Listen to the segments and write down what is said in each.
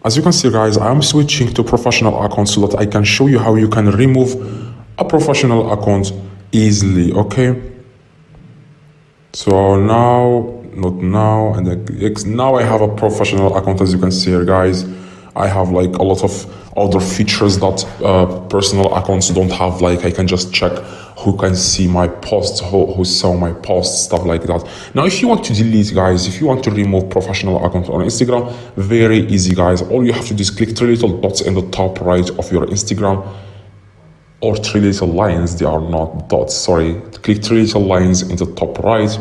As you can see, guys, I'm switching to professional account so that I can show you how you can remove a professional account easily. Okay, so now, not now, and then now I have a professional account. As you can see here, guys, I have like a lot of other features that personal accounts don't have. Like I can just check who can see my posts, who saw my posts, stuff like that. Now, if you want to delete, guys, if you want to remove professional account on Instagram, very easy, guys. All you have to do is click three little dots in the top right of your Instagram, or three little lines. They are not dots, sorry. Click three little lines in the top right.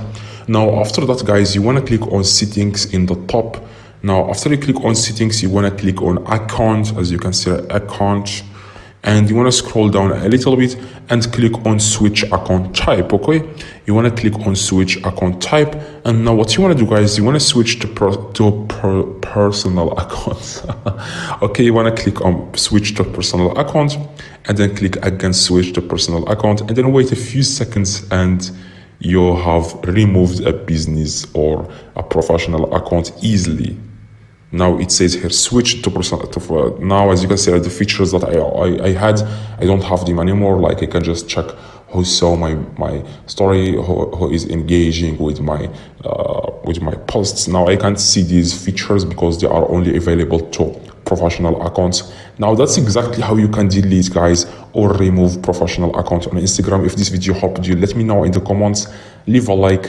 Now, after that, guys, you want to click on settings in the top. Now, after you click on settings, you want to click on account, as you can see, account, and you want to scroll down a little bit and click on switch account type. Okay, you want to click on switch account type, and now what you want to do, guys, you want to switch to personal account. Okay, you want to click on switch to personal account, and then click again switch to personal account, and then wait a few seconds, and you have removed a business or a professional account easily. Now it says here switch to personal. Now, as you can see, the features that I had, I don't have them anymore. Like I can just check who saw my story, who is engaging with my posts. Now I can't see these features because they are only available to professional accounts. Now that's exactly how you can delete, guys, or remove professional account on Instagram. If this video helped you, let me know in the comments. Leave a like.